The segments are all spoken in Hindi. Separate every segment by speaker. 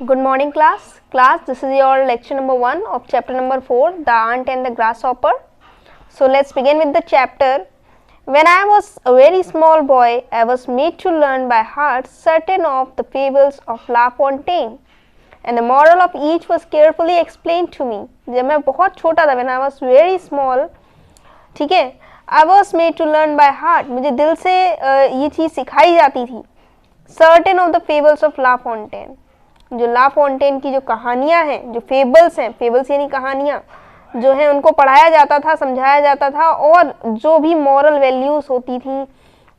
Speaker 1: Good morning class. This is your lecture number 1 of chapter number 4, The Ant and the Grasshopper. So let's begin with the chapter. When I was a very small boy, I was made to learn by heart certain of the fables of La Fontaine, and the moral of each was carefully explained to me. जब मैं बहुत छोटा था, when I was very small, ठीक है, I was made to learn by heart, मुझे दिल से ये चीज़ सिखाई जाती थी. Certain of the fables of La Fontaine, जो ला फॉन्टेन की जो कहानियाँ हैं, जो फेबल्स हैं, फेबल्स यानी कहानियाँ जो हैं, उनको पढ़ाया जाता था, समझाया जाता था, और जो भी मॉरल वैल्यूज़ होती थी,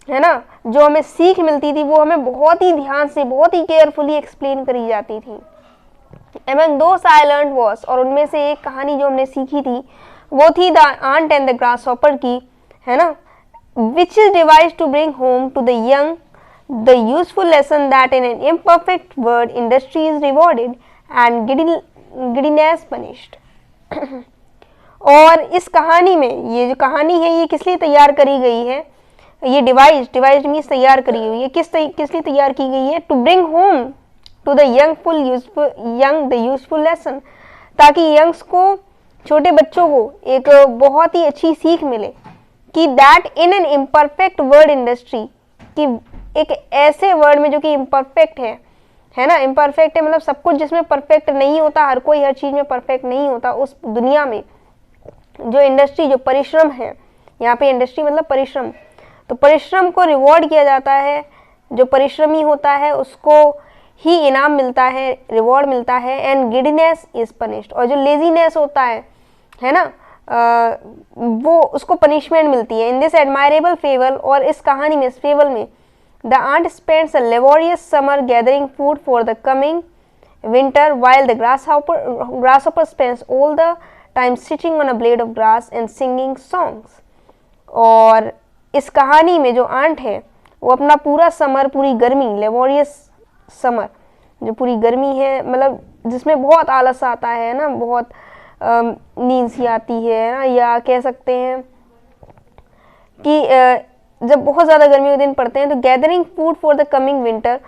Speaker 1: है ना, जो हमें सीख मिलती थी, वो हमें बहुत ही ध्यान से, बहुत ही केयरफुली एक्सप्लेन करी जाती थी. Among those I learned was, और उनमें से एक कहानी जो हमने सीखी थी वो थी the ant and the grasshopper की, है ना, which is devised to bring home to the young the useful lesson that in an imperfect world industry is rewarded and giddiness punished. और इस कहानी में, ये जो कहानी है ये किस लिए तैयार करी गई है, ये डिवाइस्ड मीन्स तैयार करी हुई है, किस लिए तैयार की गई है, to bring home to the young the useful lesson, ताकि यंग्स को, छोटे बच्चों को एक बहुत ही अच्छी सीख मिले कि that in an imperfect word industry, कि एक ऐसे वर्ड में जो कि इम्परफेक्ट है ना, इम्परफेक्ट है मतलब सब कुछ जिसमें परफेक्ट नहीं होता, हर कोई हर चीज़ में परफेक्ट नहीं होता, उस दुनिया में जो इंडस्ट्री, जो परिश्रम है, यहाँ पे इंडस्ट्री मतलब परिश्रम, तो परिश्रम को रिवॉर्ड किया जाता है, जो परिश्रमी होता है उसको ही इनाम मिलता है, रिवॉर्ड मिलता है, एंड गिडनेस इज पनिश्ड, और जो लेजीनेस होता है ना, वो उसको पनिशमेंट मिलती है. इन दिस एडमायरेबल फेबल, और इस कहानी में, इस फेबल में, the ant spends a laborious summer gathering food for the coming winter, while the grasshopper spends all the time sitting on a blade of grass and singing songs. और इस कहानी में जो आंट है वो अपना पूरा समर, पूरी गर्मी, लेबोरियस समर, जो पूरी गर्मी है मतलब जिसमें बहुत आलस आता है ना, बहुत नींद सी आती है ना, या कह सकते हैं कि जब बहुत ज़्यादा गर्मी के दिन पड़ते हैं, तो gathering food for the coming winter,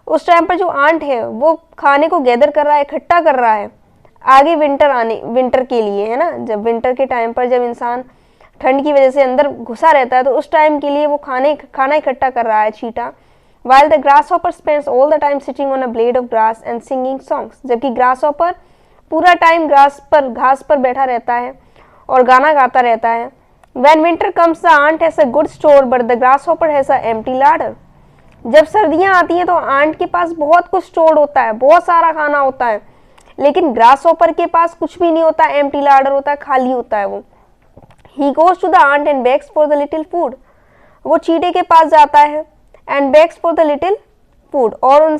Speaker 1: उस टाइम पर जो आंट है वो खाने को गैदर कर रहा है, इकट्ठा कर रहा है आगे विंटर के लिए, है ना. जब विंटर के टाइम पर जब इंसान ठंड की वजह से अंदर घुसा रहता है, तो उस टाइम के लिए वो खाना इकट्ठा कर रहा है, चीटा. While the grasshopper spends all the time sitting on a blade of grass and singing songs, जबकि ग्रासहॉपर पूरा टाइम घास पर बैठा रहता है और गाना गाता रहता है. When winter comes, the ant has a good store, but the grasshopper has a empty larder. जब सर्दियाँ आती हैं तो आंट के पास बहुत कुछ स्टोर्ड होता है, बहुत सारा खाना होता है, लेकिन ग्रासहॉपर के पास कुछ भी नहीं होता, एम्प्टी लार्डर होता है, खाली होता है वो. He goes to the ant and begs for the little food. वो चींटे के पास जाता है and begs for the little food, और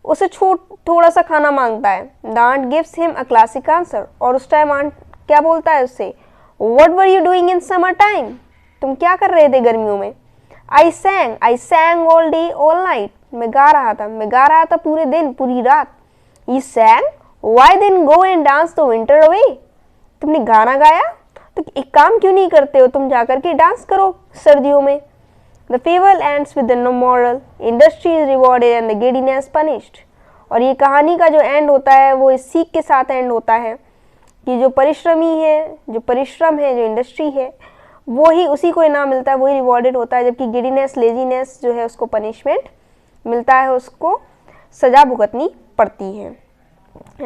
Speaker 1: उसे थोड़ा सा खाना मांगता है. The ant gives him a classic answer, और उस टाइम आंट क्या बोलता है उससे, What were you doing in summer time? तुम क्या कर रहे थे गर्मियों में? I sang all day, all night. मैं गा रहा था पूरे दिन, पूरी रात. You sang? Why then go and dance the winter away? तुमने गाना गाया, तो एक काम क्यों नहीं करते हो, तुम जाकर के डांस करो सर्दियों में. The fable ends with the moral. Industry is rewarded and the giddiness punished. और ये कहानी का जो एंड होता है वो इस सीख के साथ एंड होता है कि जो परिश्रम है, जो इंडस्ट्री है, वो ही, उसी को इनाम मिलता है, वही रिवॉर्डेड होता है, जबकि गिडीनेस, लेजीनेस जो है उसको पनिशमेंट मिलता है, उसको सज़ा भुगतनी पड़ती है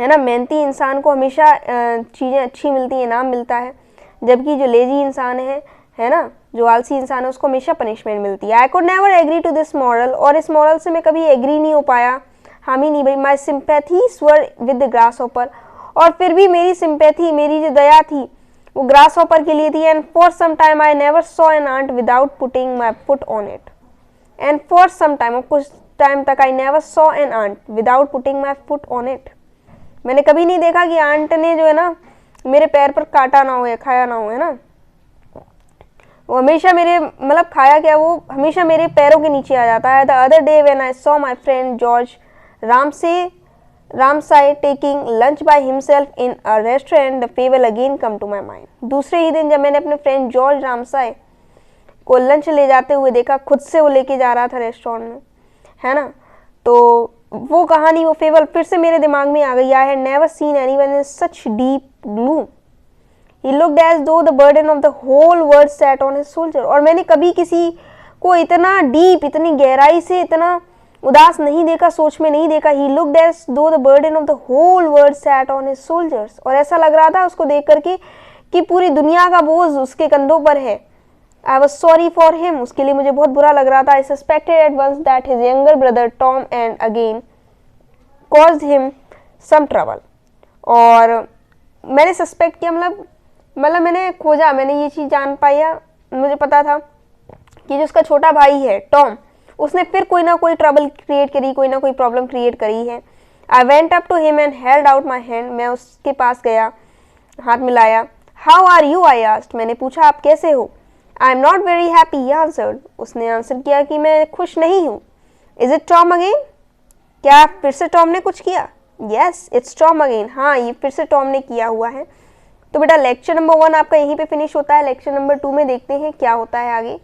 Speaker 1: ना. मेहनती इंसान को हमेशा चीज़ें अच्छी मिलती हैं, इनाम मिलता है, जबकि जो लेजी इंसान है ना, जो आलसी इंसान है, उसको हमेशा पनिशमेंट मिलती है. I could never agree to this moral, और इस मॉरल से मैं कभी एग्री नहीं हो पाया, हामी नहीं भाई. माई sympathies were with the grasshopper, और फिर भी मेरी सिंपैथी, मेरी जो दया थी वो ग्रासहॉपर के लिए थी. And for some time I never saw an ant without putting my foot on it. And for some time, और कुछ टाइम तक, I never saw an ant without putting my foot on it, मैंने कभी नहीं देखा कि आंट ने जो है ना मेरे पैर पर काटा ना हो या खाया ना हो, है ना. वो हमेशा मेरे, मतलब खाया क्या, वो हमेशा मेरे पैरों के नीचे आ जाता है. The other day when I saw my friend George Ramsay taking lunch by himself in a restaurant, the fable again come to my mind. दूसरे ही दिन जब मैंने अपने फ्रेंड जॉर्ज रामसाई को लंच ले जाते हुए देखा, खुद से वो लेके जा रहा था रेस्टोरेंट में, है ना, तो वो कहानी, वो फेबल फिर से मेरे दिमाग में आ गई. I had never seen anyone in such deep gloom. He looked as though the burden of the whole world sat on his shoulder. और मैंने कभी किसी को इतना डीप, इतनी गहराई से, इतना उदास नहीं देखा, सोच में नहीं देखा. He looked as though the burden of the whole world sat on his shoulders. और ऐसा लग रहा था उसको देख करके कि पूरी दुनिया का बोझ उसके कंधों पर है. I was sorry for him. उसके लिए मुझे बहुत बुरा लग रहा था. I suspected at once that his younger brother Tom and again caused him some trouble. और मैंने सस्पेक्ट किया, मतलब मैंने खोजा, मैंने ये चीज़ जान पाया, मुझे पता था कि जो उसका छोटा भाई है टॉम, उसने फिर कोई ना कोई ट्रबल क्रिएट करी, कोई ना कोई प्रॉब्लम क्रिएट करी है. I went up to him and held out my hand. मैं उसके पास गया, हाथ मिलाया. How are you? I asked. मैंने पूछा आप कैसे हो. I am not very happy, he answered. उसने आंसर किया कि मैं खुश नहीं हूँ. Is it Tom again? क्या फिर से टॉम ने कुछ किया? Yes, it's Tom again. हाँ, ये फिर से टॉम ने किया हुआ है. तो बेटा लेक्चर नंबर 1 आपका यहीं पे फिनिश होता है. लेक्चर नंबर 2 में देखते हैं क्या होता है आगे.